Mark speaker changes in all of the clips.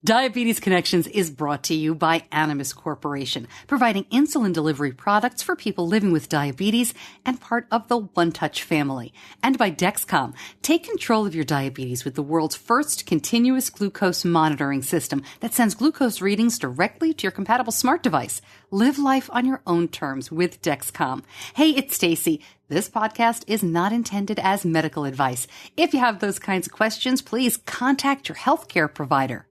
Speaker 1: Diabetes Connections is brought to you by Animas Corporation, providing insulin delivery products for people living with diabetes and part of the One Touch family. And by Dexcom. Take control of your diabetes with the world's first continuous glucose monitoring system that sends glucose readings directly to your compatible smart device. Live life on your own terms with Dexcom. Hey, it's Stacey. This podcast is not intended as medical advice. If you have those kinds of questions, please contact your healthcare provider.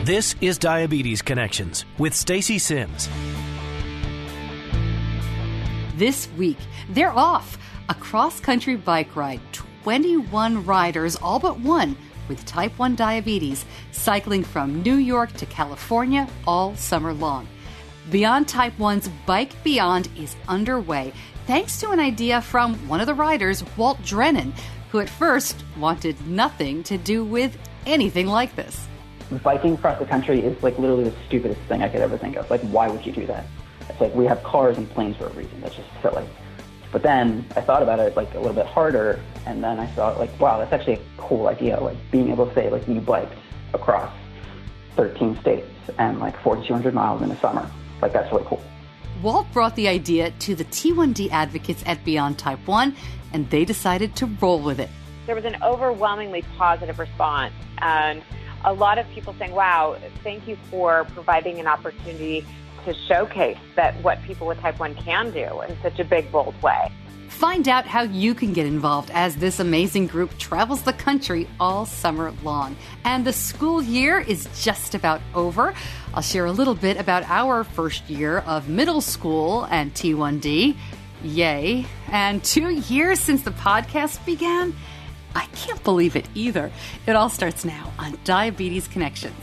Speaker 2: This is Diabetes Connections with Stacey Sims.
Speaker 1: This week, they're off. A cross-country bike ride. 21 riders, all but one, with type 1 diabetes, cycling from New York to California all summer long. Beyond Type 1's Bike Beyond is underway, thanks to an idea from one of the riders, Walt Drennan, who at first wanted nothing to do with anything like this.
Speaker 3: Biking across the country is like literally the stupidest thing I could ever think of. Like, why would you do that? It's like we have cars and planes for a reason. That's just silly. But then I thought about it like a little bit harder, and then I thought like, wow, that's actually a cool idea. Like being able to say like you biked across 13 states and like 4,200 miles in the summer. Like that's really cool.
Speaker 1: Walt brought the idea to the T1D advocates at Beyond Type 1, and they decided to roll with it.
Speaker 4: There was an overwhelmingly positive response, and a lot of people saying, wow, thank you for providing an opportunity to showcase that what people with type 1 can do in such a big, bold way.
Speaker 1: Find out how you can get involved as this amazing group travels the country all summer long. And the school year is just about over. I'll share a little bit about our first year of middle school and T1D. Yay. And 2 years since the podcast began. I can't believe it either. It all starts now on Diabetes Connections.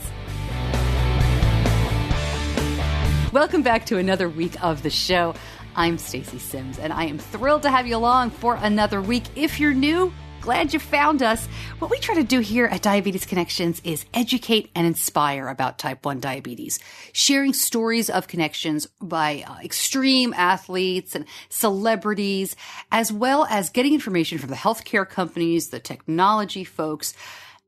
Speaker 1: Welcome back to another week of the show. I'm Stacey Sims, and I am thrilled to have you along for another week. If you're new, glad you found us. What we try to do here at Diabetes Connections is educate and inspire about type 1 diabetes, sharing stories of connections by extreme athletes and celebrities, as well as getting information from the healthcare companies, the technology folks,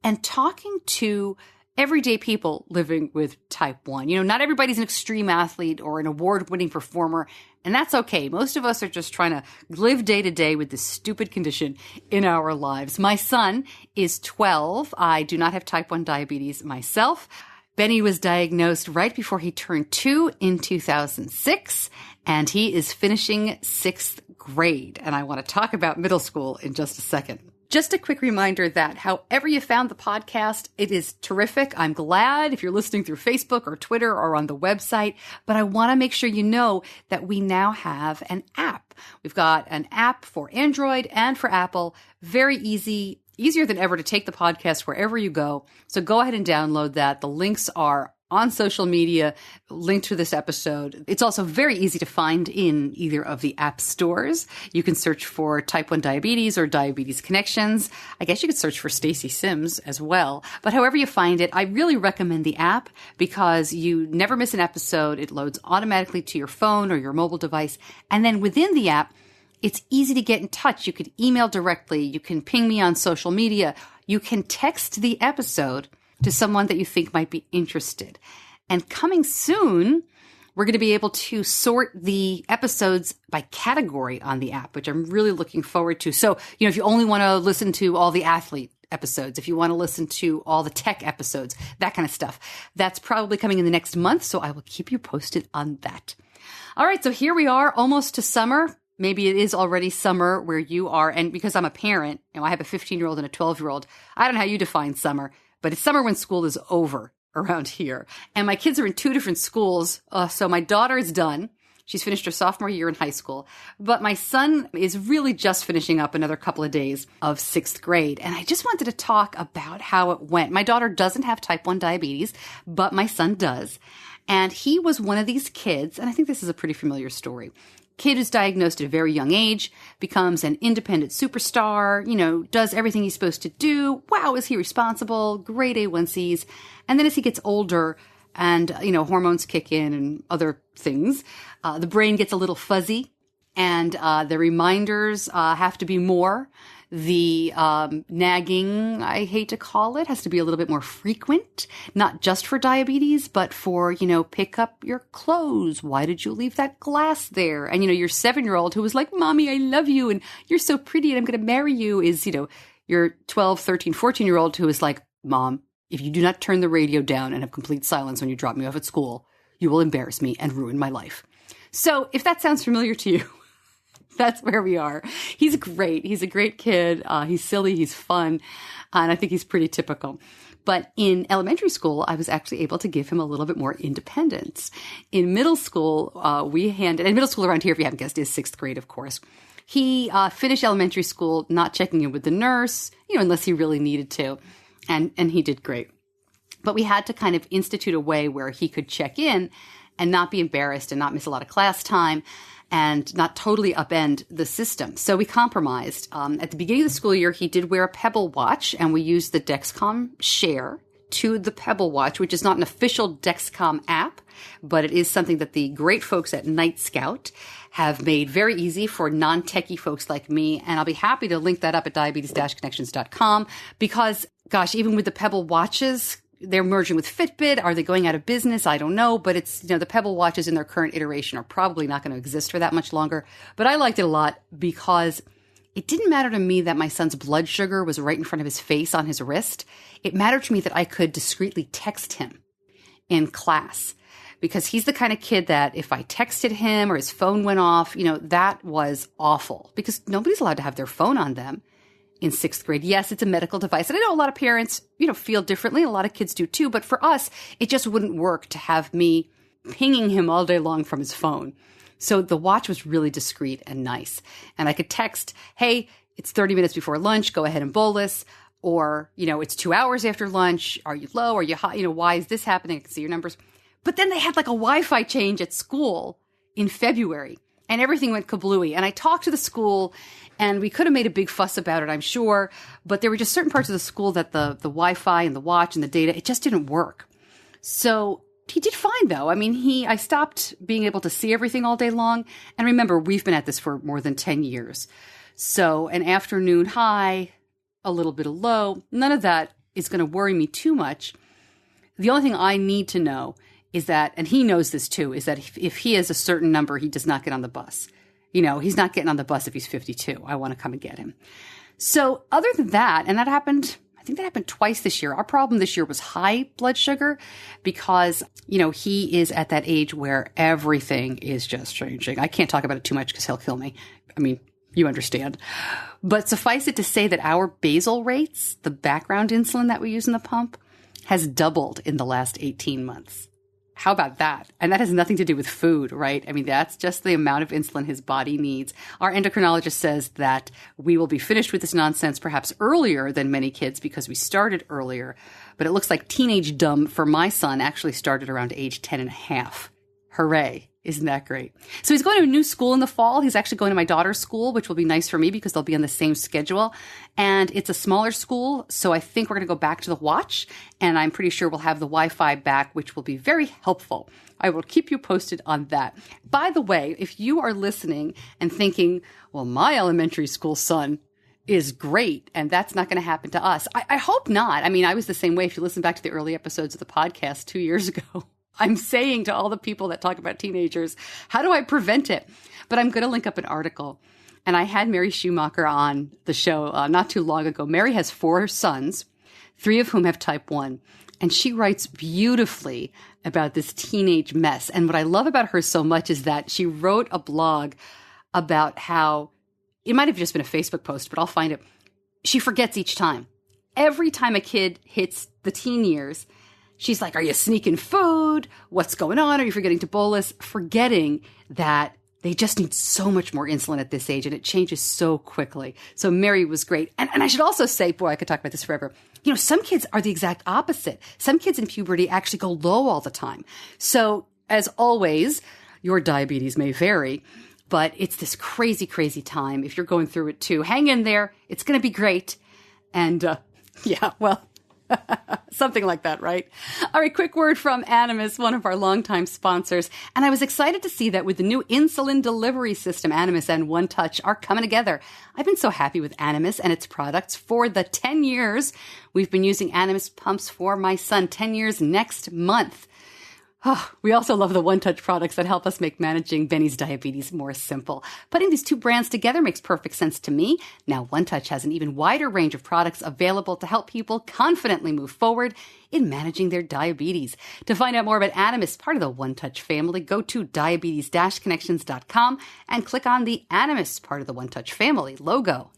Speaker 1: and talking to everyday people living with type 1. You know, not everybody's an extreme athlete or an award-winning performer, and that's okay. Most of us are just trying to live day to day with this stupid condition in our lives. My son is 12. I do not have type 1 diabetes myself. Benny was diagnosed right before he turned 2 in 2006, and he is finishing 6th grade. And I want to talk about middle school in just a second. Just a quick reminder that however you found the podcast, it is terrific. I'm glad if you're listening through Facebook or Twitter or on the website, but I want to make sure you know that we now have an app. We've got an app for Android and for Apple. Very easy, easier than ever to take the podcast wherever you go. So go ahead and download that. The links are on social media, linked to this episode. It's also very easy to find in either of the app stores. You can search for Type 1 Diabetes or Diabetes Connections. I guess you could search for Stacey Sims as well. But however you find it, I really recommend the app because you never miss an episode. It loads automatically to your phone or your mobile device. And then within the app, it's easy to get in touch. You could email directly. You can ping me on social media. You can text the episode to someone that you think might be interested. And coming soon, we're going to be able to sort the episodes by category on the app, which I'm really looking forward to. So, you know, if you only want to listen to all the athlete episodes, if you want to listen to all the tech episodes, that kind of stuff, that's probably coming in the next month. So I will keep you posted on that. All right. So here we are, almost to summer. Maybe it is already summer where you are. And because I'm a parent, you know, I have a 15-year-old and a 12-year-old. I don't know how you define summer, but it's summer when school is over around here. And my kids are in 2 different schools. So my daughter is done. She's finished her sophomore year in high school. But my son is really just finishing up another couple of days of 6th grade. And I just wanted to talk about how it went. My daughter doesn't have type 1 diabetes, but my son does. And he was one of these kids, and I think this is a pretty familiar story. Kid who's diagnosed at a very young age, becomes an independent superstar, you know, does everything he's supposed to do. Wow, is he responsible? Great A1Cs. And then as he gets older and, you know, hormones kick in and other things, the brain gets a little fuzzy and the reminders have to be more The nagging, I hate to call it, has to be a little bit more frequent, not just for diabetes, but for, pick up your clothes. Why did you leave that glass there? And, your 7-year-old who was like, Mommy, I love you, and you're so pretty, and I'm going to marry you, is, your 12, 13, 14-year-old who is like, Mom, if you do not turn the radio down and have complete silence when you drop me off at school, you will embarrass me and ruin my life. So if that sounds familiar to you, that's where we are. He's great. He's a great kid. He's silly. He's fun. And I think he's pretty typical. But in elementary school, I was actually able to give him a little bit more independence. In middle school, and middle school around here, if you haven't guessed, is 6th grade, of course. He finished elementary school not checking in with the nurse, unless he really needed to. And he did great. But we had to kind of institute a way where he could check in and not be embarrassed and not miss a lot of class time and not totally upend the system. So we compromised. At the beginning of the school year, he did wear a Pebble watch, and we used the Dexcom Share to the Pebble watch, which is not an official Dexcom app, but it is something that the great folks at Night Scout have made very easy for non-techie folks like me. And I'll be happy to link that up at diabetes-connections.com because, gosh, even with the Pebble watches, they're merging with Fitbit. Are they going out of business? I don't know. But it's, the Pebble watches in their current iteration are probably not going to exist for that much longer. But I liked it a lot because it didn't matter to me that my son's blood sugar was right in front of his face on his wrist. It mattered to me that I could discreetly text him in class because he's the kind of kid that if I texted him or his phone went off, that was awful because nobody's allowed to have their phone on them. In 6th grade. Yes, it's a medical device. And I know a lot of parents, feel differently. A lot of kids do too. But for us, it just wouldn't work to have me pinging him all day long from his phone. So the watch was really discreet and nice. And I could text, hey, it's 30 minutes before lunch. Go ahead and bolus. Or, it's 2 hours after lunch. Are you low? Are you high? Why is this happening? I can see your numbers. But then they had like a Wi-Fi change at school in February. And everything went kablooey. And I talked to the school, and we could have made a big fuss about it, I'm sure. But there were just certain parts of the school that the Wi-Fi and the watch and the data, it just didn't work. So he did fine, though. I mean, I stopped being able to see everything all day long. And remember, we've been at this for more than 10 years. So an afternoon high, a little bit of low, none of that is going to worry me too much. The only thing I need to know is that, and he knows this too, is that if he has a certain number, he does not get on the bus. He's not getting on the bus if he's 52. I want to come and get him. So other than that, and I think that happened twice this year. Our problem this year was high blood sugar because, he is at that age where everything is just changing. I can't talk about it too much because he'll kill me. I mean, you understand. But suffice it to say that our basal rates, the background insulin that we use in the pump, has doubled in the last 18 months. How about that? And that has nothing to do with food, right? I mean, that's just the amount of insulin his body needs. Our endocrinologist says that we will be finished with this nonsense perhaps earlier than many kids because we started earlier. But it looks like teenage dumb for my son actually started around age 10 and a half. Hooray. Isn't that great? So he's going to a new school in the fall. He's actually going to my daughter's school, which will be nice for me because they'll be on the same schedule. And it's a smaller school, so I think we're going to go back to the watch. And I'm pretty sure we'll have the Wi-Fi back, which will be very helpful. I will keep you posted on that. By the way, if you are listening and thinking, well, my elementary school son is great, and that's not going to happen to us. I hope not. I mean, I was the same way. If you listen back to the early episodes of the podcast 2 years ago, I'm saying to all the people that talk about teenagers, how do I prevent it? But I'm going to link up an article. And I had Mary Schumacher on the show not too long ago. Mary has 4 sons, 3 of whom have type 1. And she writes beautifully about this teenage mess. And what I love about her so much is that she wrote a blog about how, it might have just been a Facebook post, but I'll find it. She forgets each time. Every time a kid hits the teen years, she's like, are you sneaking food? What's going on? Are you forgetting to bolus? Forgetting that they just need so much more insulin at this age, and it changes so quickly. So Mary was great. And I should also say, boy, I could talk about this forever. Some kids are the exact opposite. Some kids in puberty actually go low all the time. So as always, your diabetes may vary, but it's this crazy, crazy time. If you're going through it too, hang in there. It's going to be great. And Something like that, right? All right, quick word from Animas, one of our longtime sponsors. And I was excited to see that with the new insulin delivery system, Animas and One Touch are coming together. I've been so happy with Animas and its products for the 10 years. We've been using Animas pumps for my son, 10 years next month. Oh, we also love the One Touch products that help us make managing Benny's diabetes more simple. Putting these two brands together makes perfect sense to me. Now, One Touch has an even wider range of products available to help people confidently move forward in managing their diabetes. To find out more about Animas, part of the One Touch family, go to diabetes-connections.com and click on the Animas, part of the One Touch family logo.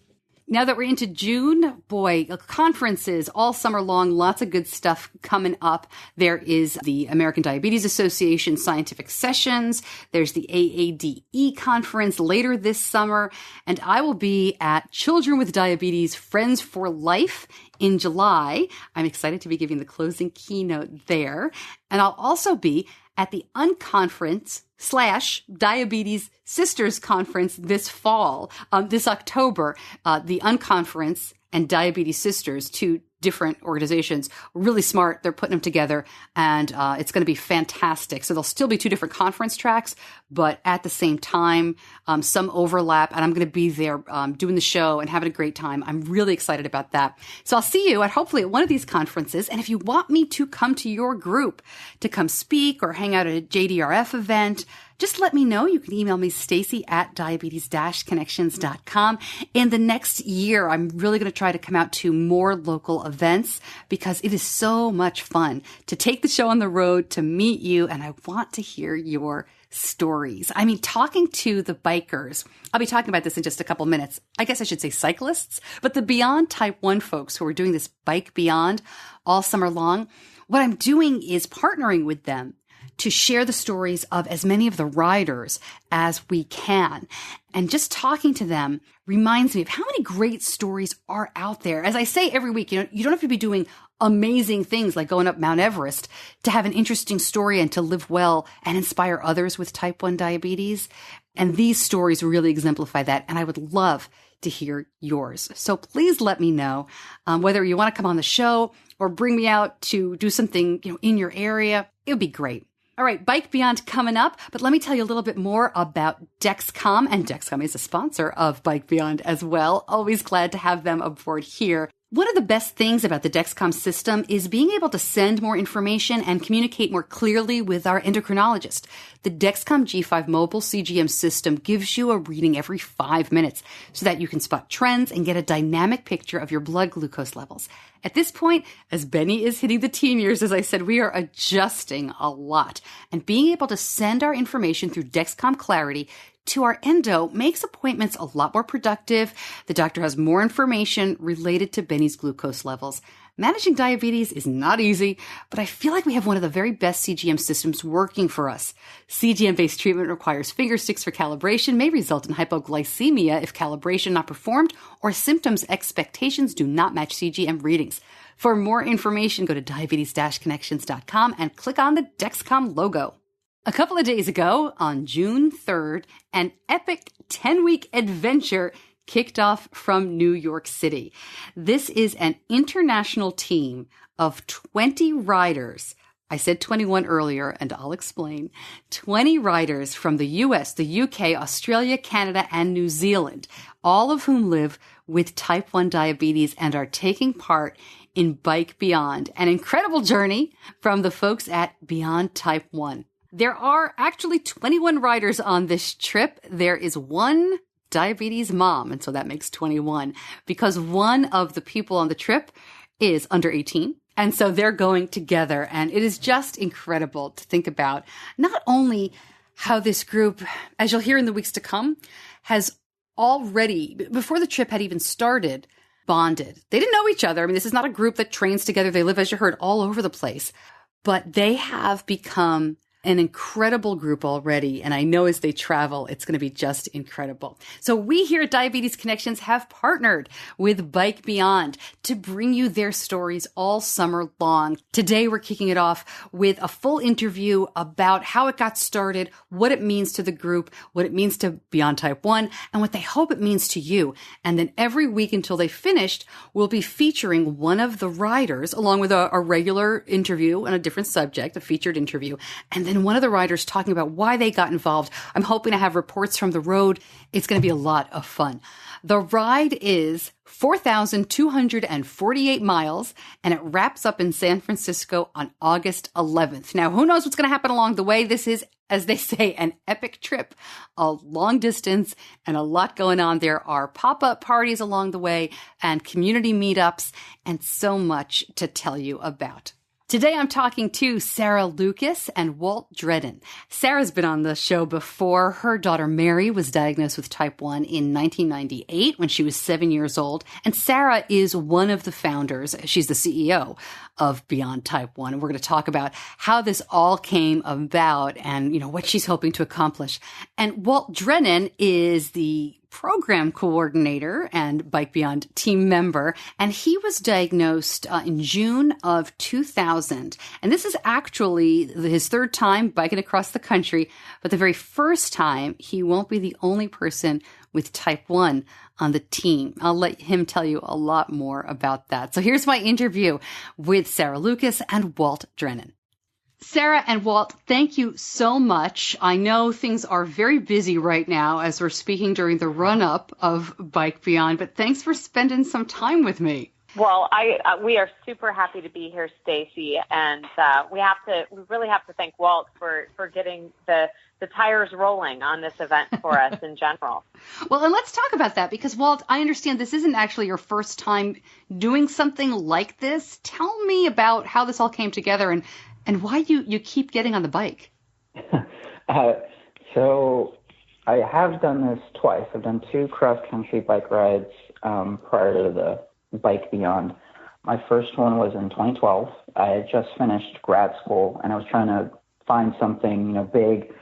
Speaker 1: Now that we're into June, boy, conferences all summer long, lots of good stuff coming up. There is the American Diabetes Association Scientific Sessions. There's the AADE conference later this summer. And I will be at Children with Diabetes Friends for Life in July. I'm excited to be giving the closing keynote there. And I'll also be at the Unconference/Diabetes Sisters Conference this fall, this October. The Unconference and Diabetes Sisters, two different organizations, really smart. They're putting them together, and it's going to be fantastic. So there'll still be two different conference tracks, but at the same time, some overlap, and I'm going to be there doing the show and having a great time. I'm really excited about that. So I'll see you hopefully at one of these conferences, and if you want me to come to your group to come speak or hang out at a JDRF event, just let me know. You can email me, Stacey at diabetes-connections.com. In the next year, I'm really going to try to come out to more local events because it is so much fun to take the show on the road, to meet you, and I want to hear your stories. I mean, talking to the bikers, I'll be talking about this in just a couple minutes. I guess I should say cyclists, but the Beyond Type 1 folks who are doing this Bike Beyond all summer long, what I'm doing is partnering with them to share the stories of as many of the riders as we can. And just talking to them reminds me of how many great stories are out there. As I say every week, you don't have to be doing amazing things like going up Mount Everest to have an interesting story and to live well and inspire others with type 1 diabetes. And these stories really exemplify that. And I would love to hear yours. So please let me know whether you want to come on the show or bring me out to do something, in your area. It would be great. All right, Bike Beyond coming up, but let me tell you a little bit more about Dexcom, and Dexcom is a sponsor of Bike Beyond as well. Always glad to have them aboard here. One of the best things about the Dexcom system is being able to send more information and communicate more clearly with our endocrinologist. The Dexcom G5 mobile CGM system gives you a reading every 5 minutes so that you can spot trends and get a dynamic picture of your blood glucose levels. At this point, as Benny is hitting the teen years, as I said, we are adjusting a lot. And being able to send our information through Dexcom Clarity to our endo makes appointments a lot more productive. The doctor has more information related to Benny's glucose levels. Managing diabetes is not easy, but I feel like we have one of the very best CGM systems working for us. CGM-based treatment requires finger sticks for calibration, may result in hypoglycemia if calibration not performed, or symptoms expectations do not match CGM readings. For more information, go to diabetes-connections.com and click on the Dexcom logo. A couple of days ago, on June 3rd, an epic 10-week adventure kicked off from New York City. This is an international team of 20 riders. I said 21 earlier, and I'll explain. 20 riders from the US, the UK, Australia, Canada, and New Zealand, all of whom live with type 1 diabetes and are taking part in Bike Beyond, an incredible journey from the folks at Beyond Type 1. There are actually 21 riders on this trip. There is one diabetes mom, and so that makes 21, because one of the people on the trip is under 18. And so they're going together, and it is just incredible to think about not only how this group, as you'll hear in the weeks to come, has already, before the trip had even started, bonded. They didn't know each other. I mean, this is not a group that trains together. They live, as you heard, all over the place, but they have become an incredible group already. And I know as they travel, it's going to be just incredible. So we here at Diabetes Connections have partnered with Bike Beyond to bring you their stories all summer long. Today, we're kicking it off with a full interview about how it got started, what it means to the group, what it means to Beyond Type 1, and what they hope it means to you. And then every week until they finished, we'll be featuring one of the riders along with a regular interview on a different subject, a featured interview. And then one of the riders talking about why they got involved. I'm hoping to have reports from the road. It's going to be a lot of fun. The ride is 4,248 miles, and it wraps up in San Francisco on August 11th. Now, who knows what's going to happen along the way? This is, as they say, an epic trip, a long distance, and a lot going on. There are pop-up parties along the way and community meetups and so much to tell you about. Today, I'm talking to Sarah Lucas and Walt Drennan. Sarah's been on the show before. Her daughter Mary was diagnosed with type 1 in 1998 when she was 7 years old. And Sarah is one of the founders. She's the CEO of Beyond Type 1. And we're going to talk about how this all came about and, what she's hoping to accomplish. And Walt Drennan is the program coordinator and Bike Beyond team member, and he was diagnosed in June of 2000. And this is actually his third time biking across the country, but the very first time he won't be the only person with type 1 on the team. I'll let him tell you a lot more about that. So here's my interview with Sarah Lucas and Walt Drennan. Sarah and Walt, thank you so much. I know things are very busy right now as we're speaking during the run-up of Bike Beyond, but thanks for spending some time with me.
Speaker 4: Well, we are super happy to be here, Stacey, and we really have to thank Walt for getting the tires rolling on this event for us in general.
Speaker 1: Well, and let's talk about that because, Walt, I understand this isn't actually your first time doing something like this. Tell me about how this all came together and why you keep getting on the bike.
Speaker 3: So I have done this twice. I've done 2 cross-country bike rides prior to the Bike Beyond. My first one was in 2012. I had just finished grad school, and I was trying to find something, big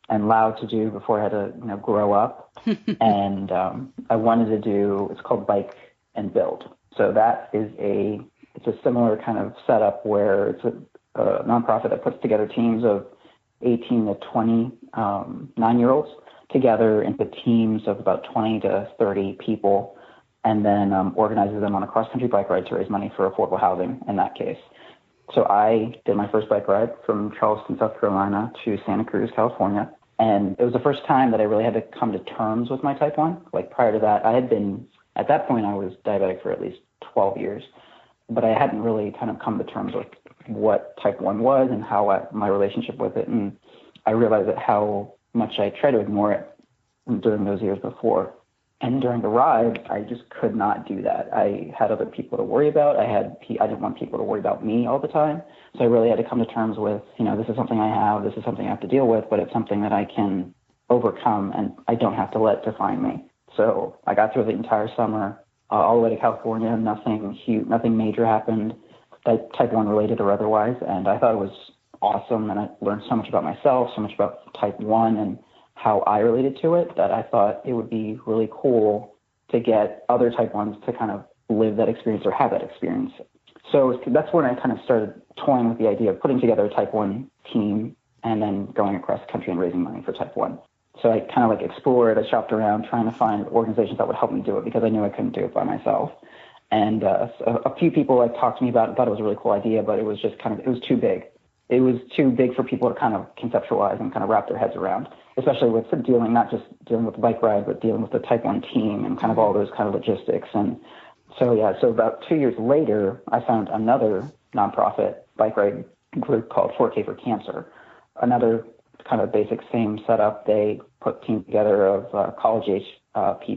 Speaker 3: and loud to do before I had to, grow up. And I wanted to do, it's called Bike and Build. So that is it's a similar kind of setup where it's a nonprofit that puts together teams of 18 to 29-year-olds together into teams of about 20 to 30 people, and then organizes them on a cross-country bike ride to raise money for affordable housing in that case. So I did my first bike ride from Charleston, South Carolina to Santa Cruz, California, and it was the first time that I really had to come to terms with my type 1. Like prior to that, at that point I was diabetic for at least 12 years, but I hadn't really kind of come to terms with what type 1 was and how my relationship with it. And I realized that how much I tried to ignore it during those years before. And during the ride, I just could not do that. I had other people to worry about. I didn't want people to worry about me all the time. So I really had to come to terms with, this is something I have, this is something I have to deal with, but it's something that I can overcome and I don't have to let define me. So I got through the entire summer, all the way to California. Nothing major happened, type 1 related or otherwise. And I thought it was awesome. And I learned so much about myself, so much about type 1 and how I related to it, that I thought it would be really cool to get other type 1s to kind of live that experience or have that experience. So that's when I kind of started toying with the idea of putting together a type 1 team and then going across the country and raising money for type 1. So I kind of explored, I shopped around trying to find organizations that would help me do it because I knew I couldn't do it by myself. And so a few people talked to me about it, thought it was a really cool idea, but it was just it was too big. It was too big for people to kind of conceptualize and kind of wrap their heads around, especially with not just dealing with the bike ride, but dealing with the type 1 team and kind of all those kind of logistics. And so about 2 years later, I found another nonprofit bike ride group called 4K for Cancer, another kind of basic same setup. They put teams together of college-age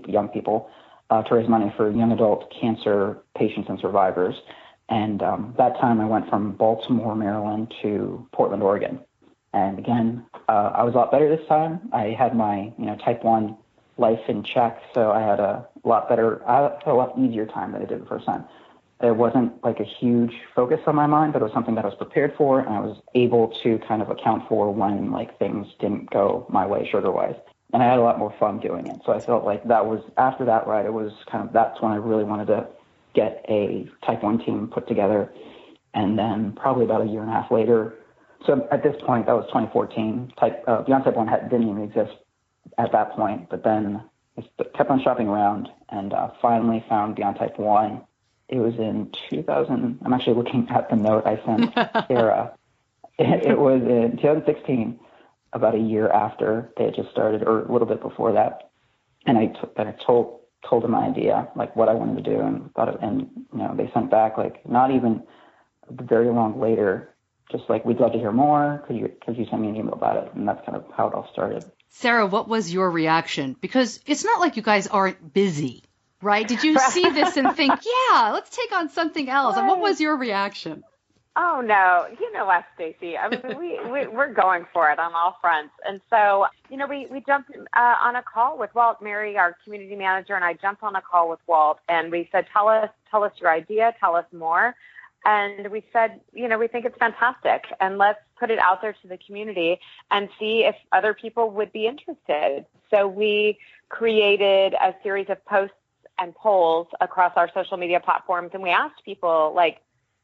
Speaker 3: young people to raise money for young adult cancer patients and survivors. And that time I went from Baltimore, Maryland to Portland, Oregon. And again, I was a lot better this time. I had my type 1 life in check, so I had a lot easier time than I did the first time. it wasn't like a huge focus on my mind, but it was something that I was prepared for, and I was able to kind of account for when like things didn't go my way sugar-wise. And I had a lot more fun doing it. So I felt like that was, after that ride, it was kind of, that's when I really wanted to get a Type 1 team put together. And then probably about a year and a half later, so at this point, that was 2014, Beyond Type 1 didn't even exist at that point. But then I kept on shopping around and finally found Beyond Type 1. It was in 2000. I'm actually looking at the note I sent Sarah. It was in 2016, about a year after they had just started, or a little bit before that. And I told them my idea, like what I wanted to do, and they sent back like not even very long later, just like, we'd love to hear more. Could you send me an email about it? And that's kind of how it all started.
Speaker 1: Sarah, what was your reaction? Because it's not like you guys aren't busy, right? Did you see this and think, yeah, let's take on something else? And what was your reaction?
Speaker 4: Oh, no. You know us, Stacey. I mean, we're going for it on all fronts. And so, we jumped on a call with Walt. Mary, our community manager, and I jumped on a call with Walt, and we said, tell us your idea, tell us more. And we said, we think it's fantastic, and let's put it out there to the community and see if other people would be interested. So we created a series of posts and polls across our social media platforms, and we asked people, like,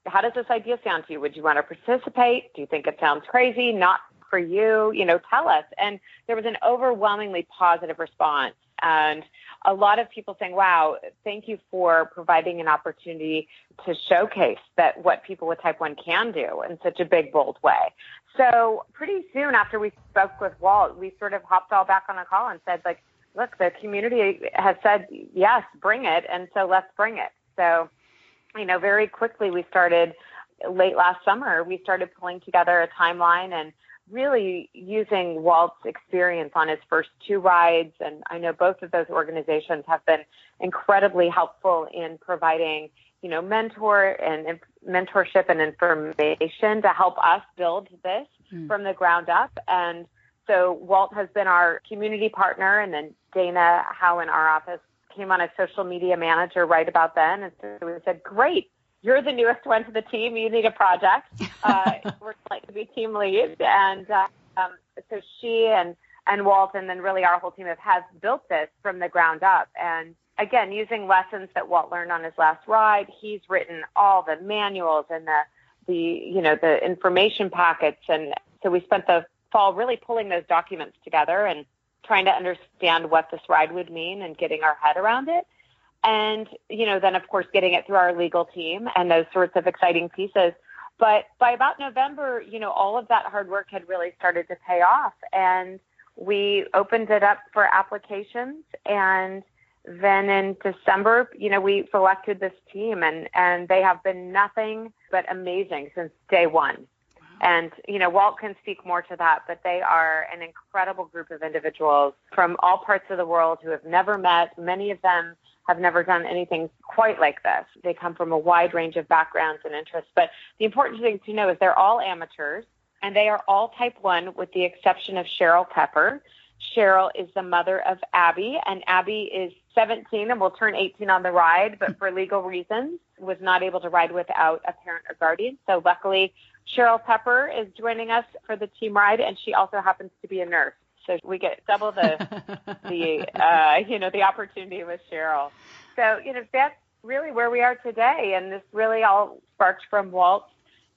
Speaker 4: how does this idea sound to you? Would you want to participate? Do you think it sounds crazy? Not for you? Tell us. And there was an overwhelmingly positive response. And a lot of people saying, wow, thank you for providing an opportunity to showcase that what people with Type 1 can do in such a big, bold way. So pretty soon after we spoke with Walt, we sort of hopped all back on a call and said, like, look, the community has said, yes, bring it. And so let's bring it. So, very quickly we started, late last summer, we started pulling together a timeline and really using Walt's experience on his first 2 rides. And I know both of those organizations have been incredibly helpful in providing, mentorship and information to help us build this from the ground up. And so Walt has been our community partner, and then Dana Howe in our office came on as social media manager right about then. And so we said, great, you're the newest one to the team. You need a project. We're like to be team lead. And so she and Walt, and then really our whole team has built this from the ground up. And again, using lessons that Walt learned on his last ride, he's written all the manuals and the information packets. And so we spent the fall really pulling those documents together and trying to understand what this ride would mean and getting our head around it. And, then of course, getting it through our legal team and those sorts of exciting pieces. But by about November, all of that hard work had really started to pay off. And we opened it up for applications. And then in December, we selected this team, and they have been nothing but amazing since day one. And, Walt can speak more to that, but they are an incredible group of individuals from all parts of the world who have never met. Many of them have never done anything quite like this. They come from a wide range of backgrounds and interests. But the important thing to know is they're all amateurs, and they are all Type 1 with the exception of Cheryl Pepper. Cheryl is the mother of Abby, and Abby is 17 and will turn 18 on the ride, but for legal reasons was not able to ride without a parent or guardian. So luckily, Cheryl Pepper is joining us for the team ride, and she also happens to be a nurse. So we get double the opportunity with Cheryl. So, that's really where we are today. And this really all sparked from Walt,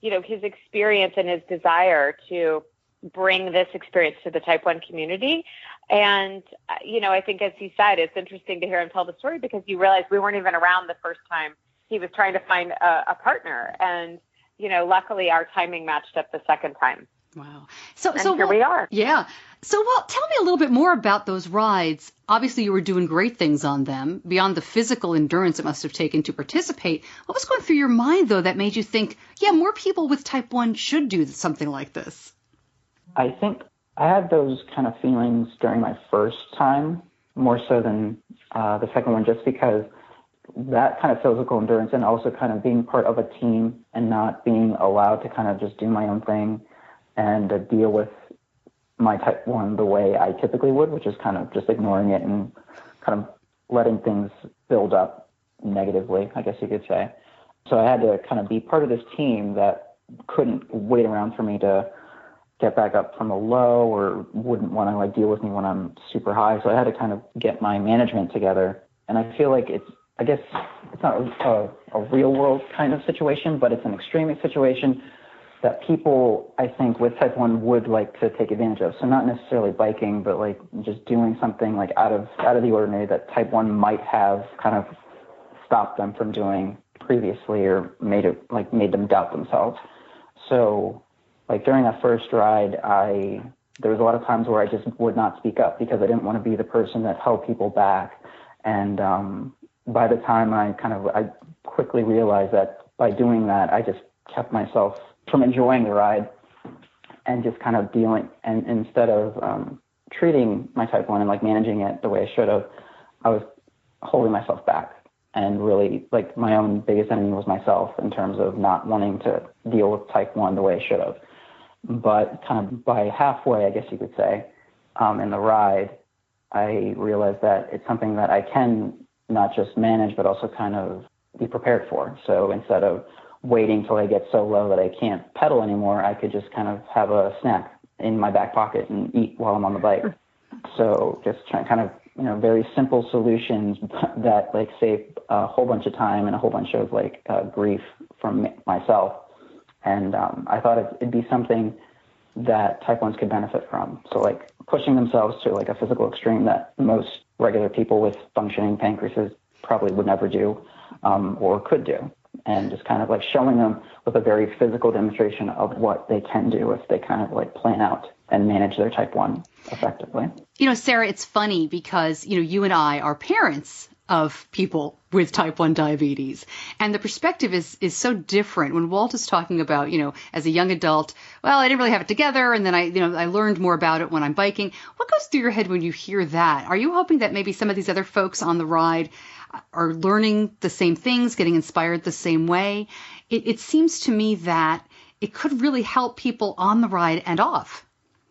Speaker 4: his experience and his desire to bring this experience to the Type 1 community. And, I think as he said, it's interesting to hear him tell the story because you realize we weren't even around the first time he was trying to find a partner. And, luckily our timing matched up the second time.
Speaker 1: Wow.
Speaker 4: So here we are.
Speaker 1: Yeah. So, Walt, tell me a little bit more about those rides. Obviously, you were doing great things on them beyond the physical endurance it must have taken to participate. What was going through your mind, though, that made you think, yeah, more people with Type 1 should do something like this?
Speaker 3: I think I had those kind of feelings during my first time, more so than the second one, just because that kind of physical endurance and also kind of being part of a team and not being allowed to kind of just do my own thing and deal with my Type 1 the way I typically would, which is kind of just ignoring it and kind of letting things build up negatively, I guess you could say. So I had to kind of be part of this team that couldn't wait around for me to get back up from a low or wouldn't want to like deal with me when I'm super high. So I had to kind of get my management together. And I feel like I guess it's not a real world kind of situation, but it's an extreme situation that people, I think, with type 1 would like to take advantage of. So not necessarily biking, but like just doing something like out of the ordinary that type 1 might have kind of stopped them from doing previously or made them doubt themselves. So like during that first ride, there was a lot of times where I just would not speak up because I didn't want to be the person that held people back. And by the time I quickly realized that by doing that, I just kept myself from enjoying the ride and just kind of dealing. And instead of treating my type 1 and like managing it the way I should have, I was holding myself back. And really, like, my own biggest enemy was myself in terms of not wanting to deal with type 1 the way I should have. But kind of by halfway, I guess you could say, in the ride, I realized that it's something that I can not just manage, but also kind of be prepared for. So instead of waiting till I get so low that I can't pedal anymore, I could just kind of have a snack in my back pocket and eat while I'm on the bike. So just trying kind of, very simple solutions that like save a whole bunch of time and a whole bunch of like grief from myself. And I thought it'd be something that type 1s could benefit from. So like pushing themselves to like a physical extreme that most regular people with functioning pancreases probably would never do or could do. And just kind of like showing them with a very physical demonstration of what they can do if they kind of like plan out and manage their type 1 effectively.
Speaker 1: Sarah, it's funny because, you and I are parents of people with type 1 diabetes. And the perspective is so different. When Walt is talking about, as a young adult, well, I didn't really have it together. And then I learned more about it when I'm biking. What goes through your head when you hear that? Are you hoping that maybe some of these other folks on the ride are learning the same things, getting inspired the same way? It seems to me that it could really help people on the ride and off.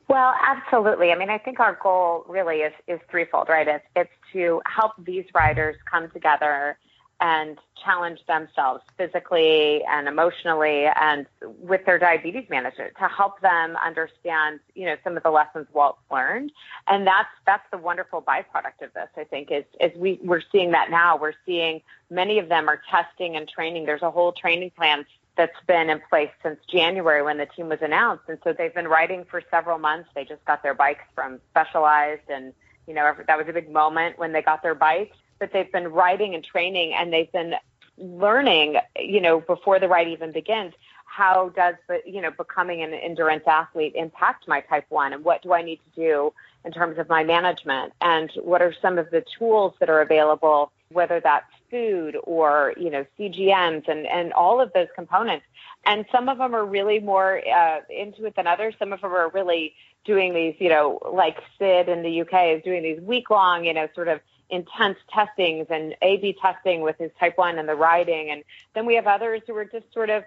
Speaker 4: Well, absolutely. I mean, I think our goal really is threefold, right? It's to help these riders come together and challenge themselves physically and emotionally and with their diabetes management to help them understand, some of the lessons Walt learned. And that's the wonderful byproduct of this, I think, is we're seeing that now. We're seeing many of them are testing and training. There's a whole training plan that's been in place since January when the team was announced. And so they've been riding for several months. They just got their bikes from Specialized, and, that was a big moment when they got their bikes. But they've been riding and training, and they've been learning, before the ride even begins, how does becoming an endurance athlete impact my type 1, and what do I need to do in terms of my management, and what are some of the tools that are available, whether that's food or, CGMs and all of those components. And some of them are really more into it than others. Some of them are really doing these, like Sid in the UK is doing these week-long, sort of intense testings and A/B testing with his type 1 and the riding. And then we have others who are just sort of,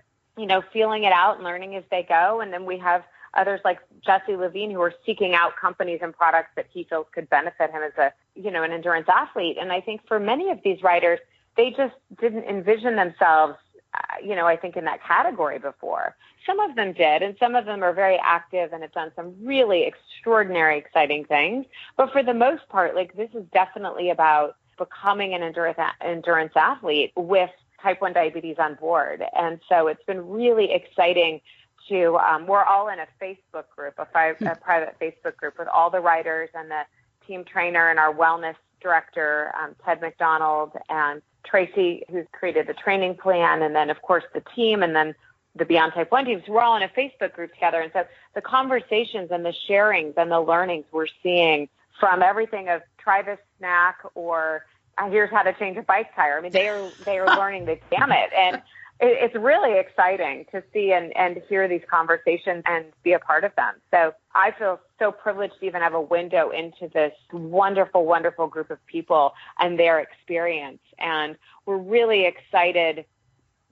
Speaker 4: feeling it out and learning as they go. And then we have others like Jesse Levine who are seeking out companies and products that he feels could benefit him as an endurance athlete. And I think for many of these riders, they just didn't envision themselves, I think in that category before. Some of them did, and some of them are very active and have done some really extraordinary, exciting things. But for the most part, like, this is definitely about becoming an endurance athlete with type 1 diabetes on board. And so it's been really exciting to, we're all in a Facebook group, a private Facebook group with all the riders and the team trainer and our wellness director, Ted McDonald, and Tracy, who's created the training plan, and then, of course, the team, and then the Beyond Type 1 teams. We're all in a Facebook group together. And so the conversations and the sharings and the learnings we're seeing from everything of try this snack or here's how to change a bike tire. I mean, they are learning the gamut. And it's really exciting to see and hear these conversations and be a part of them. So I feel so privileged to even have a window into this wonderful, wonderful group of people and their experience. And we're really excited.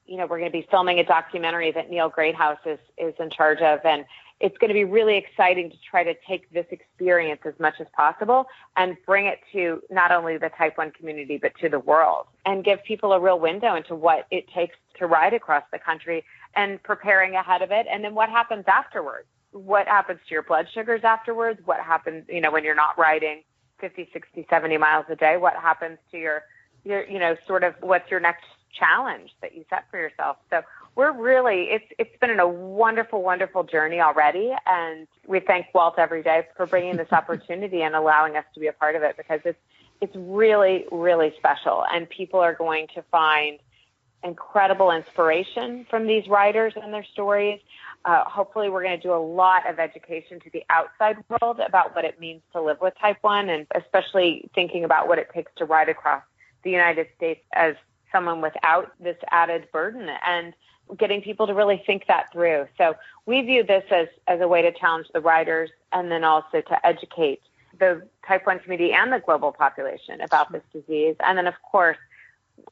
Speaker 4: We're going to be filming a documentary that Neil Greathouse is in charge of. And it's going to be really exciting to try to take this experience as much as possible and bring it to not only the type 1 community, but to the world. and give people a real window into what it takes to ride across the country and preparing ahead of it. And then what happens afterwards? What happens to your blood sugars afterwards? What happens, when you're not riding 50, 60, 70 miles a day? What happens to your sort of what's your next challenge that you set for yourself? So we're really, it's been a wonderful, wonderful journey already. And we thank Walt every day for bringing this opportunity and allowing us to be a part of it, because it's really, really special. And people are going to find incredible inspiration from these riders and their stories. Hopefully we're going to do a lot of education to the outside world about what it means to live with type 1, and especially thinking about what it takes to ride across the United States as someone without this added burden, and getting people to really think that through. So we view this as a way to challenge the riders, and then also to educate the type 1 community and the global population about this disease. And then, of course,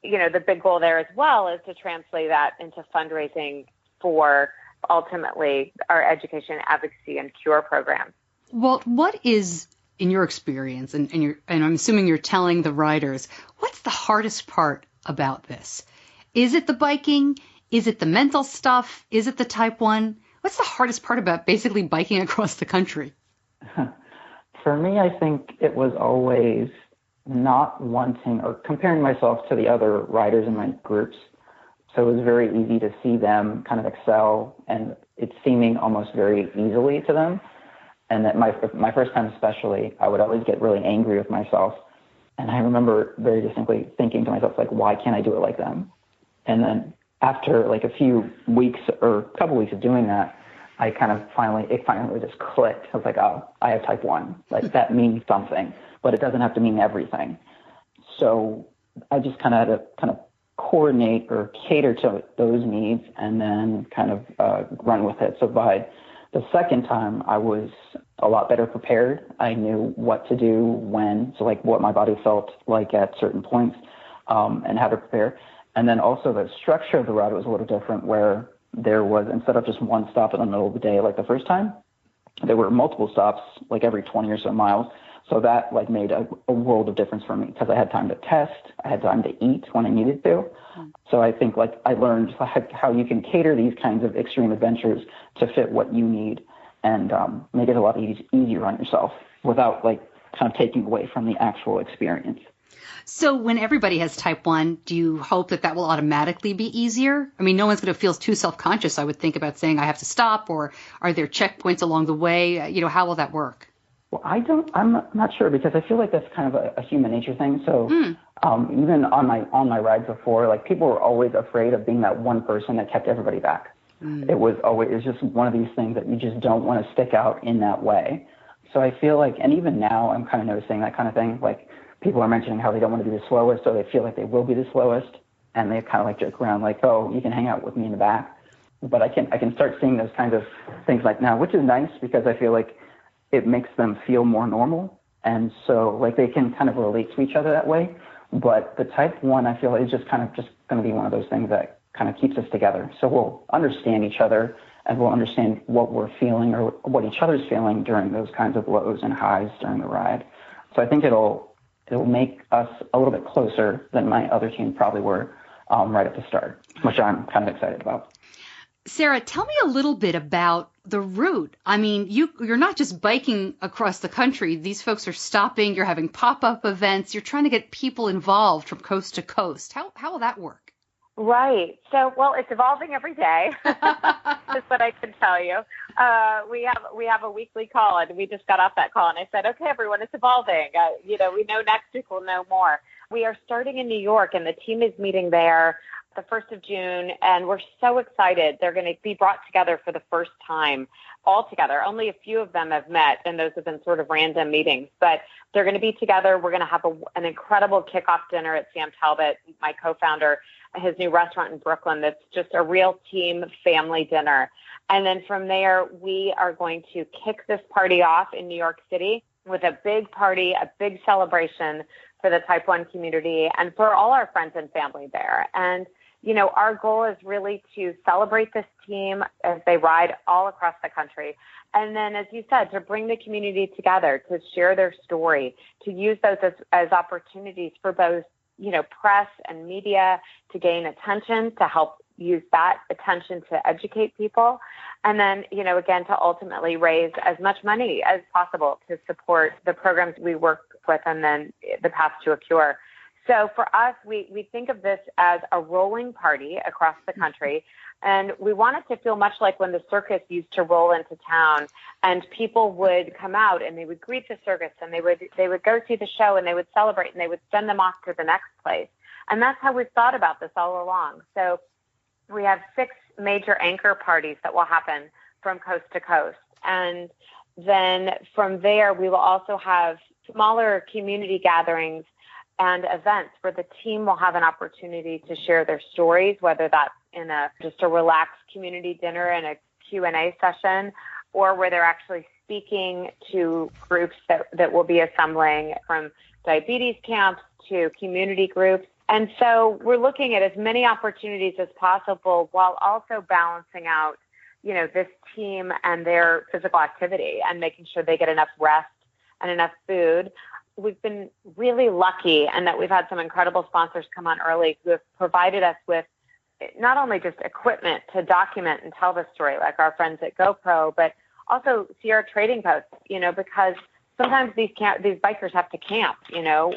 Speaker 4: the big goal there as well is to translate that into fundraising for ultimately our education, advocacy, and cure programs.
Speaker 1: Well, what is, in your experience, and I'm assuming you're telling the riders, what's the hardest part about this? Is it the biking? Is it the mental stuff? Is it the type 1? What's the hardest part about basically biking across the country?
Speaker 3: For me, I think it was always not wanting or comparing myself to the other riders in my groups. So it was very easy to see them kind of excel, and it's seeming almost very easily to them. And that my first time especially, I would always get really angry with myself. And I remember very distinctly thinking to myself, like, why can't I do it like them? And then after like a few weeks or a couple weeks of doing that, it finally just clicked. I was like, oh, I have type 1. Like, that means something, but it doesn't have to mean everything. So I just kind of had to coordinate or cater to those needs, and then kind of run with it. So by the second time, I was a lot better prepared. I knew what to do when, so like what my body felt like at certain points, and how to prepare. And then also the structure of the route was a little different, where there was, instead of just one stop in the middle of the day like the first time, there were multiple stops like every 20 or so miles. So that like made a world of difference for me, because I had time to test, I had time to eat when I needed to. So I think like I learned how you can cater these kinds of extreme adventures to fit what you need, and make it a lot easier on yourself without like kind of taking away from the actual experience.
Speaker 1: So when everybody has type 1, do you hope that will automatically be easier? I mean, no one's going to feel too self-conscious, I would think, about saying I have to stop, or are there checkpoints along the way? How will that work?
Speaker 3: Well, I'm not sure, because I feel like that's kind of a human nature thing. So even on my rides before, like, people were always afraid of being that one person that kept everybody back. It's just one of these things that you just don't want to stick out in that way. So I feel like, and even now I'm kind of noticing that kind of thing. Like, people are mentioning how they don't want to be the slowest, so they feel like they will be the slowest, and they kind of like joke around like, oh, you can hang out with me in the back. But I can start seeing those kinds of things like now, which is nice, because I feel like it makes them feel more normal. And so like they can kind of relate to each other that way. But the type 1, I feel, is just going to be one of those things that kind of keeps us together. So we'll understand each other, and we'll understand what we're feeling or what each other's feeling during those kinds of lows and highs during the ride. So I think it'll make us a little bit closer than my other team probably were right at the start, which I'm kind of excited about.
Speaker 1: Sarah, tell me a little bit about the route. I mean, you're not just biking across the country. These folks are stopping. You're having pop-up events. You're trying to get people involved from coast to coast. How will that work?
Speaker 4: Right. So, well, it's evolving every day. That's what I can tell you. We have a weekly call, and we just got off that call, and I said, okay, everyone, it's evolving. We know next week we'll know more. We are starting in New York, and the team is meeting there the 1st of June, and we're so excited. They're going to be brought together for the first time all together. Only a few of them have met, and those have been sort of random meetings, but they're going to be together. We're going to have an incredible kickoff dinner at Sam Talbot, my co-founder, his new restaurant in Brooklyn. That's just a real team family dinner. And then from there, we are going to kick this party off in New York City with a big party, a big celebration for the type 1 community and for all our friends and family there. And our goal is really to celebrate this team as they ride all across the country. And then, as you said, to bring the community together, to share their story, to use those as opportunities for both press and media to gain attention, to help use that attention to educate people. And then, again, to ultimately raise as much money as possible to support the programs we work with and then the path to a cure. So for us, we think of this as a rolling party across the country. And we want it to feel much like when the circus used to roll into town and people would come out and they would greet the circus and they would go see the show and they would celebrate and they would send them off to the next place. And that's how we've thought about this all along. So we have 6 major anchor parties that will happen from coast to coast. And then from there, we will also have smaller community gatherings and events where the team will have an opportunity to share their stories, whether that's in just a relaxed community dinner and a Q&A session, or where they're actually speaking to groups that will be assembling, from diabetes camps to community groups. And so we're looking at as many opportunities as possible while also balancing out, this team and their physical activity and making sure they get enough rest and enough food. We've been really lucky and that we've had some incredible sponsors come on early who have provided us with not only just equipment to document and tell the story, like our friends at GoPro, but also Sierra Trading Posts, because sometimes these bikers have to camp,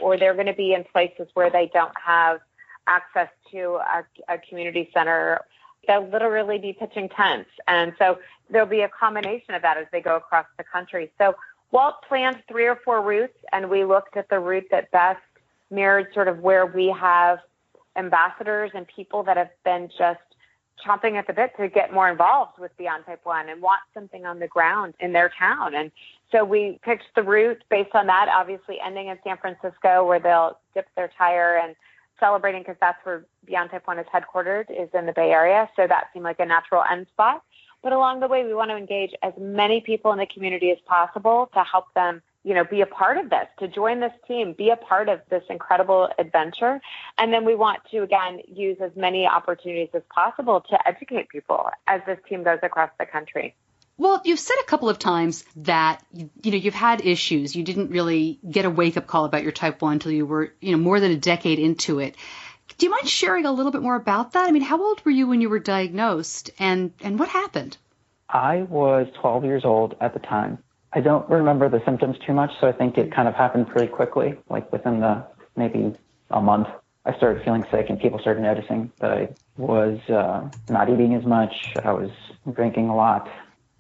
Speaker 4: or they're going to be in places where they don't have access to a community center. They'll literally be pitching tents. And so there'll be a combination of that as they go across the country. So Walt planned 3 or 4 routes, and we looked at the route that best mirrored sort of where we have ambassadors and people that have been just chomping at the bit to get more involved with Beyond Type 1 and want something on the ground in their town. And so we picked the route based on that, obviously ending in San Francisco where they'll dip their tire and celebrating, because that's where Beyond Type 1 is headquartered, is in the Bay Area. So that seemed like a natural end spot. But along the way, we want to engage as many people in the community as possible to help them, be a part of this, to join this team, be a part of this incredible adventure. And then we want to, again, use as many opportunities as possible to educate people as this team goes across the country.
Speaker 1: Well, you've said a couple of times that, you've had issues. You didn't really get a wake-up call about your type 1 until you were, more than a decade into it. Do you mind sharing a little bit more about that? I mean, how old were you when you were diagnosed, and what happened?
Speaker 3: I was 12 years old at the time. I don't remember the symptoms too much, so I think it kind of happened pretty quickly, like within maybe a month. I started feeling sick, and people started noticing that I was not eating as much. I was drinking a lot.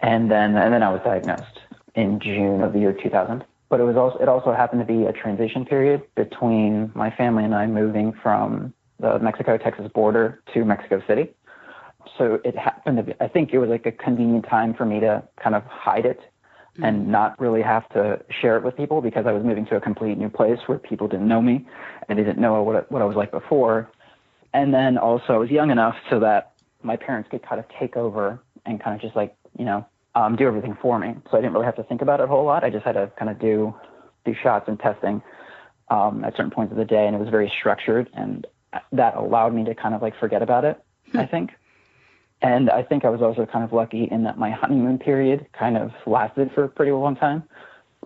Speaker 3: And then I was diagnosed in June of the year 2000. But it also happened to be a transition period between my family and I moving from the Mexico-Texas border to Mexico City. So it happened to be, I think it was like a convenient time for me to kind of hide it and not really have to share it with people, because I was moving to a complete new place where people didn't know me and they didn't know what I was like before. And then also I was young enough so that my parents could kind of take over and kind of just like, do everything for me. So I didn't really have to think about it a whole lot. I just had to kind of do shots and testing at certain points of the day, and it was very structured, and that allowed me to kind of like forget about it, I think. And I think I was also kind of lucky in that my honeymoon period kind of lasted for a pretty long time,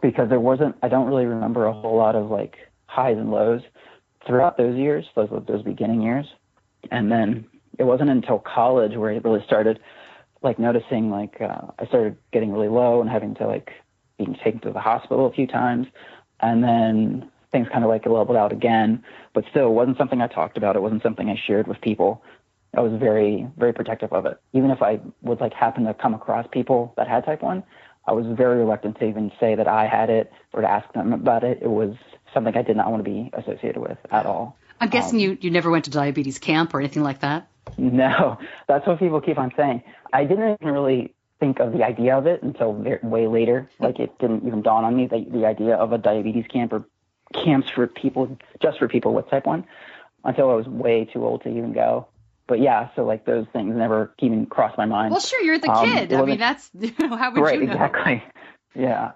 Speaker 3: because I don't really remember a whole lot of like highs and lows throughout those years, those beginning years. And then it wasn't until college where it really started like noticing like I started getting really low and having to like being taken to the hospital a few times. And then things kind of like leveled out again, but still it wasn't something I talked about. It wasn't something I shared with people. I was very, very protective of it. Even if I would like happen to come across people that had type 1, I was very reluctant to even say that I had it or to ask them about it. It was something I did not want to be associated with at all.
Speaker 1: I'm guessing you never went to diabetes camp or anything like that?
Speaker 3: No, that's what people keep on saying. I didn't even really think of the idea of it until way later. Like it didn't even dawn on me, the idea of a diabetes camp or camps for people, just for people with type 1, until I was way too old to even go. But yeah, so like those things never even crossed my mind.
Speaker 1: Well, sure, you're the kid. I mean, that's, how would
Speaker 3: right,
Speaker 1: you know?
Speaker 3: Exactly. Yeah.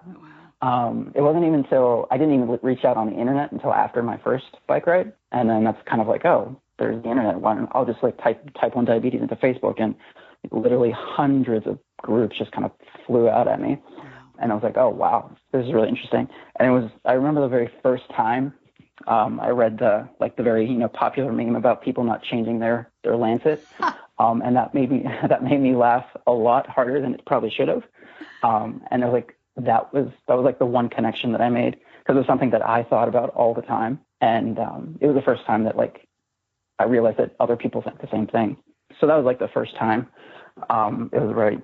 Speaker 1: Oh, wow.
Speaker 3: It wasn't even I didn't even reach out on the internet until after my first bike ride. And then that's kind of like, oh, there's the internet. I'll just like type 1 diabetes into Facebook, and literally hundreds of groups just kind of flew out at me. And I was like, oh, wow, this is really interesting. And I remember the very first time I read the very, popular meme about people not changing their lancet. And that made me laugh a lot harder than it probably should have. And I was like, that was like the one connection that I made, because it was something that I thought about all the time. And it was the first time that I realized that other people think the same thing. So that was like the first time. It was right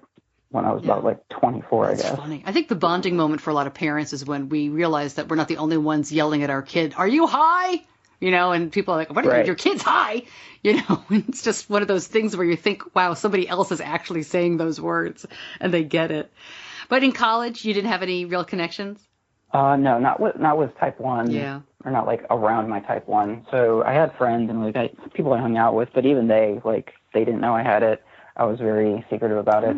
Speaker 3: when I was about 24, I guess.
Speaker 1: That's funny. I think the bonding moment for a lot of parents is when we realize that we're not the only ones yelling at our kid, "Are you high?" And people are like, "What are your kids high?" It's just one of those things where you think, wow, somebody else is actually saying those words and they get it. But in college, you didn't have any real connections?
Speaker 3: No, not with type 1.
Speaker 1: Yeah.
Speaker 3: Or not around my type 1. So I had friends and people I hung out with, but even they didn't know I had it. I was very secretive about it.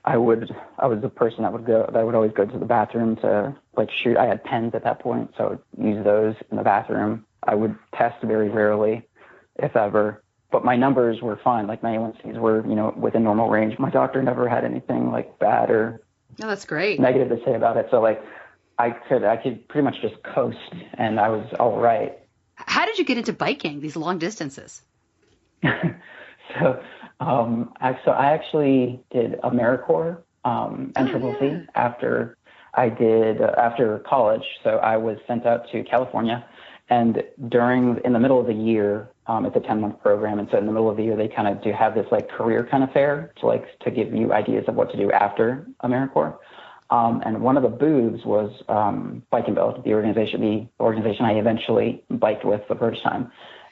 Speaker 3: I was the person that would always go to the bathroom to shoot. I had pens at that point, so I would use those in the bathroom. I would test very rarely, if ever. But my numbers were fine. My A1Cs were, within normal range. My doctor never had anything bad or
Speaker 1: that's great.
Speaker 3: negative to say about it. So I could pretty much just coast, and I was all right.
Speaker 1: How did you get into biking, these long distances?
Speaker 3: So I actually did AmeriCorps NCCC after college. So I was sent out to California, and in the middle of the year, it's a 10-month program, and so in the middle of the year they kind of do have this career kind of fair to give you ideas of what to do after AmeriCorps. And one of the booths was Bike and Build, the organization I eventually biked with the first time.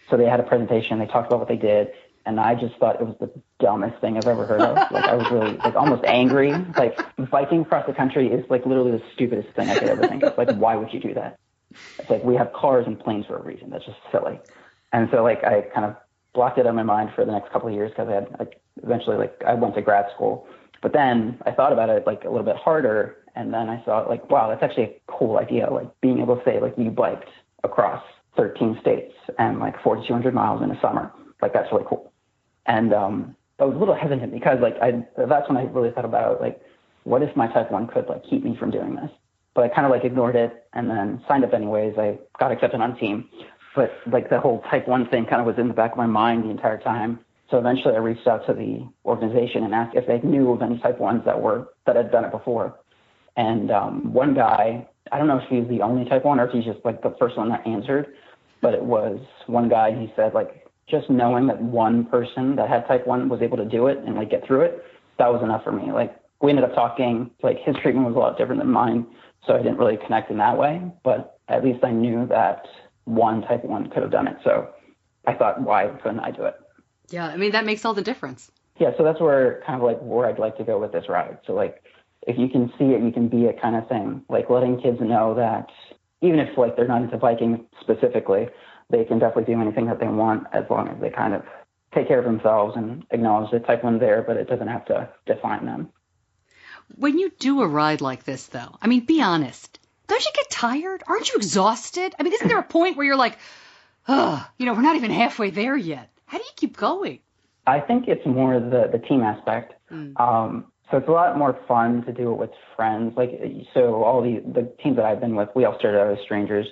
Speaker 3: So they had a presentation, they talked about what they did, and I just thought it was the dumbest thing I've ever heard of. I was really almost angry. Biking across the country is literally the stupidest thing I could ever think of. Why would you do that? It's we have cars and planes for a reason. That's just silly. And so I kind of blocked it out of my mind for the next couple of years, because I had eventually I went to grad school. But then I thought about it a little bit harder, and then I thought wow, that's actually a cool idea. Being able to say you biked across 13 states and 4,200 miles in a summer. That's really cool. And I was a little hesitant because that's when I really thought about what if my type 1 could keep me from doing this? But I kind of ignored it and then signed up anyways. I got accepted on team, but the whole type 1 thing kind of was in the back of my mind the entire time. So eventually I reached out to the organization and asked if they knew of any type 1s that had done it before. And one guy, I don't know if he's the only type 1 or if he's just the first one that answered, but it was one guy, and he said just knowing that one person that had type 1 was able to do it and get through it, that was enough for me. We ended up talking, his treatment was a lot different than mine, so I didn't really connect in that way, but at least I knew that one type 1 could have done it. So I thought, why couldn't I do it?
Speaker 1: Yeah, that makes all the difference.
Speaker 3: Yeah, so that's where kind of where I'd like to go with this ride. So if you can see it, you can be it kind of thing. Letting kids know that even if they're not into biking specifically, they can definitely do anything that they want as long as they kind of take care of themselves and acknowledge that type 1's there, but it doesn't have to define them.
Speaker 1: When you do a ride like this, though, be honest, don't you get tired? Aren't you exhausted? Isn't there a point where you're we're not even halfway there yet? How do you keep going? I think it's more the team aspect. So it's a lot more fun to do it with friends. So all the teams that I've been with, we all started out as strangers,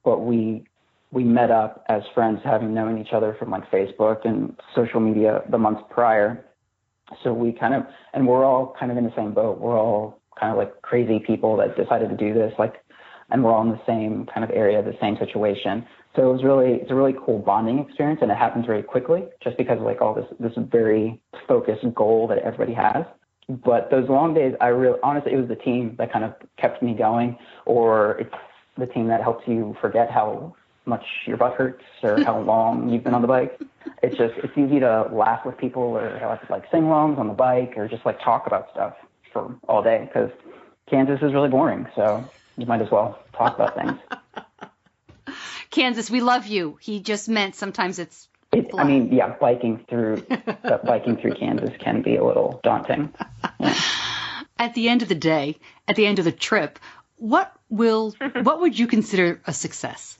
Speaker 1: but we met up as friends, having known each other from Facebook and social media the months prior. So we're all kind of in the same boat. We're all kind of crazy people that decided to do this, and we're all in the same kind of area, the same situation. So it's a really cool bonding experience, and it happens very quickly just because of all this very focused goal that everybody has. But those long days, honestly, it was the team that kind of kept me going, or it's the team that helps you forget how much your butt hurts or how long you've been on the bike. It's easy to laugh with people or have sing-alongs on the bike or just talk about stuff for all day, because Kansas is really boring. So you might as well talk about things. Kansas, we love you. He just meant sometimes it's
Speaker 3: biking through Kansas can be a little daunting. Yeah.
Speaker 1: At the end of the day, at the end of the trip, what would you consider a success?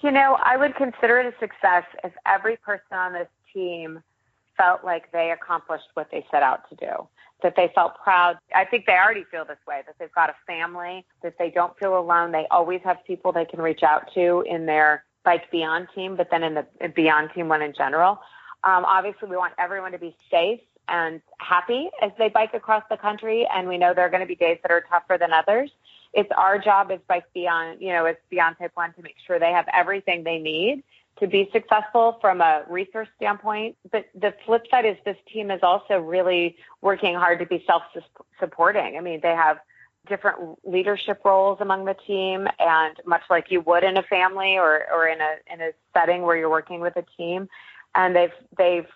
Speaker 4: I would consider it a success if every person on this team felt like they accomplished what they set out to do, that they felt proud. I think they already feel this way, that they've got a family, that they don't feel alone. They always have people they can reach out to in their Bike Beyond team, but then in the Beyond Team 1 in general. Obviously, we want everyone to be safe and happy as they bike across the country, and we know there are going to be days that are tougher than others. It's our job as Bike Beyond, as Beyond Type 1 to make sure they have everything they need to be successful from a resource standpoint. But the flip side is this team is also really working hard to be self-supporting. I mean, they have different leadership roles among the team, and much like you would in a family or in a setting where you're working with a team. And they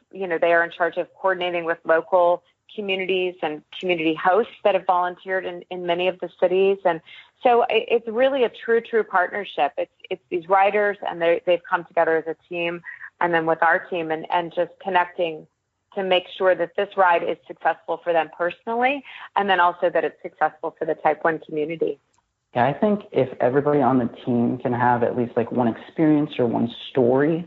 Speaker 4: are in charge of coordinating with local communities and community hosts that have volunteered in many of the cities. And so it's really a true partnership. It's these riders, and they've come together as a team, and then with our team and just connecting to make sure that this ride is successful for them personally, and then also that it's successful for the Type 1 community.
Speaker 3: Yeah, I think if everybody on the team can have at least like one experience or one story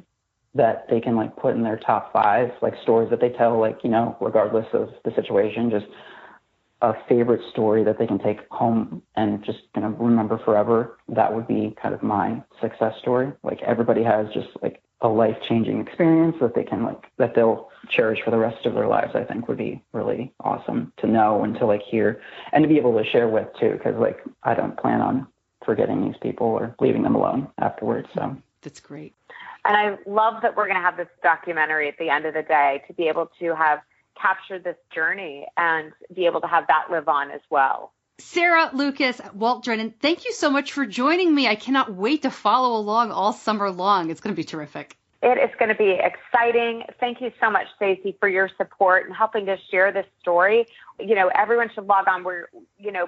Speaker 3: that they can like put in their top 5, like stories that they tell, like, regardless of the situation, just a favorite story that they can take home and just remember forever, that would be kind of my success story. Like everybody has just like a life-changing experience that they can that they'll cherish for the rest of their lives. I think would be really awesome to know and to hear and to be able to share with too, because I don't plan on forgetting these people or leaving them alone afterwards. So
Speaker 1: that's great.
Speaker 4: And I love that we're going to have this documentary at the end of the day to be able to have captured this journey and be able to have that live on as well.
Speaker 1: Sarah, Lucas, Walt, Drennan, thank you so much for joining me. I cannot wait to follow along all summer long. It's going to be terrific.
Speaker 4: It is going to be exciting. Thank you so much, Stacey, for your support and helping to share this story. Everyone should log on.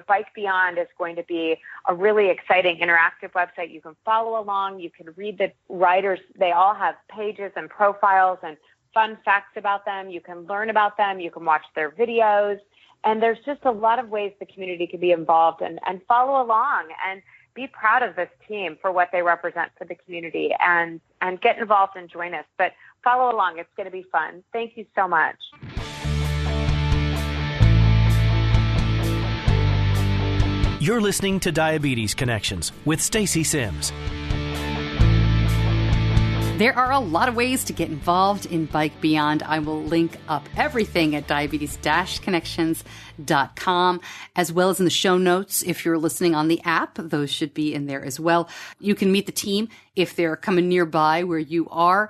Speaker 4: Bike Beyond is going to be a really exciting interactive website. You can follow along. You can read the riders. They all have pages and profiles and fun facts about them. You can learn about them. You can watch their videos. And there's just a lot of ways the community can be involved and follow along and be proud of this team for what they represent for the community and get involved and join us. But follow along. It's going to be fun. Thank you so much.
Speaker 2: You're listening to Diabetes Connections with Stacey Sims.
Speaker 1: There are a lot of ways to get involved in Bike Beyond. I will link up everything at diabetes-connections.com, as well as in the show notes. If you're listening on the app, those should be in there as well. You can meet the team if they're coming nearby where you are.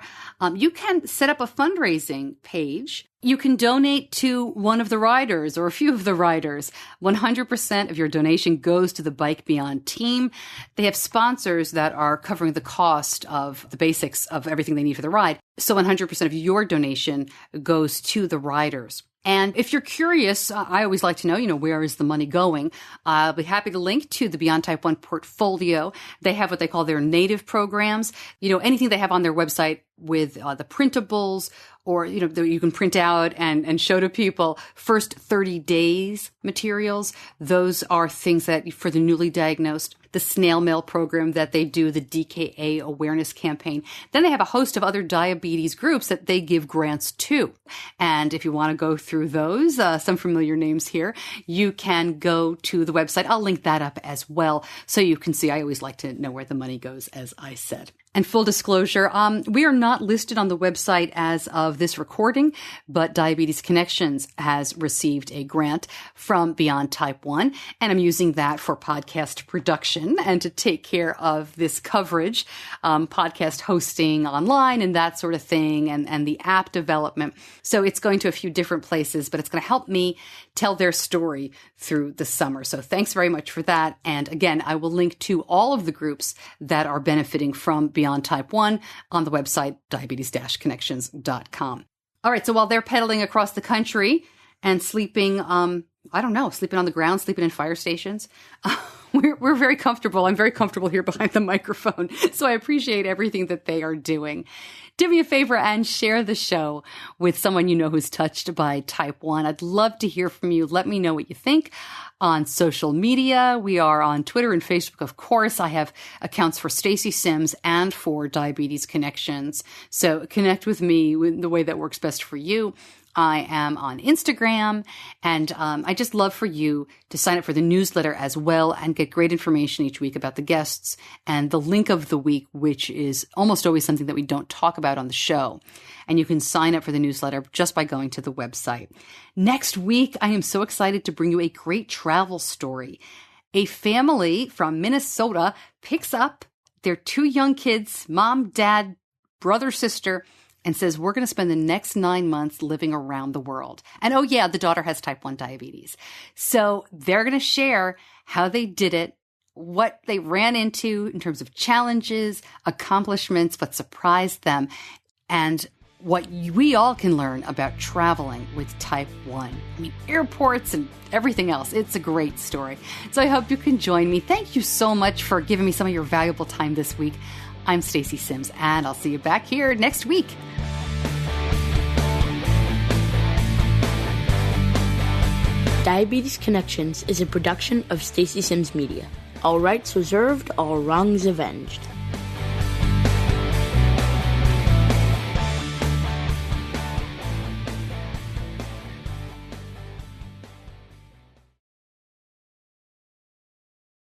Speaker 1: You can set up a fundraising page. You can donate to one of the riders or a few of the riders. 100% of your donation goes to the Bike Beyond team. They have sponsors that are covering the cost of the basics of everything they need for the ride. So 100% of your donation goes to the riders. And if you're curious, I always like to know, where is the money going? I'll be happy to link to the Beyond Type 1 portfolio. They have what they call their native programs. Anything they have on their website with the printables or, that you can print out and show to people. First 30 days materials. Those are things that for the newly diagnosed. The snail mail program that they do, the DKA awareness campaign. Then they have a host of other diabetes groups that they give grants to. And if you want to go through those, some familiar names here, you can go to the website. I'll link that up as well so you can see. I always like to know where the money goes, as I said. And full disclosure, we are not listed on the website as of this recording, but Diabetes Connections has received a grant from Beyond Type 1, and I'm using that for podcast production and to take care of this coverage, podcast hosting online and that sort of thing, and the app development. So it's going to a few different places, but it's going to help me tell their story through the summer. So thanks very much for that. And again, I will link to all of the groups that are benefiting from Beyond Type 1 on the website, diabetes-connections.com. All right. So while they're pedaling across the country and sleeping, sleeping on the ground, sleeping in fire stations, we're very comfortable. I'm very comfortable here behind the microphone. So I appreciate everything that they are doing. Do me a favor and share the show with someone who's touched by Type 1. I'd love to hear from you. Let me know what you think on social media. We are on Twitter and Facebook, of course. I have accounts for Stacey Sims and for Diabetes Connections. So connect with me in the way that works best for you. I am on Instagram, and I just love for you to sign up for the newsletter as well and get great information each week about the guests and the link of the week, which is almost always something that we don't talk about on the show. And you can sign up for the newsletter just by going to the website. Next week, I am so excited to bring you a great travel story. A family from Minnesota picks up their 2 young kids, mom, dad, brother, sister, and says, we're going to spend the next 9 months living around the world. And oh yeah, the daughter has type 1 diabetes. So they're going to share how they did it, what they ran into in terms of challenges, accomplishments, what surprised them, and what we all can learn about traveling with type 1. I mean, airports and everything else. It's a great story. So I hope you can join me. Thank you so much for giving me some of your valuable time this week. I'm Stacey Sims, and I'll see you back here next week.
Speaker 5: Diabetes Connections is a production of Stacey Sims Media. All rights reserved, all wrongs avenged.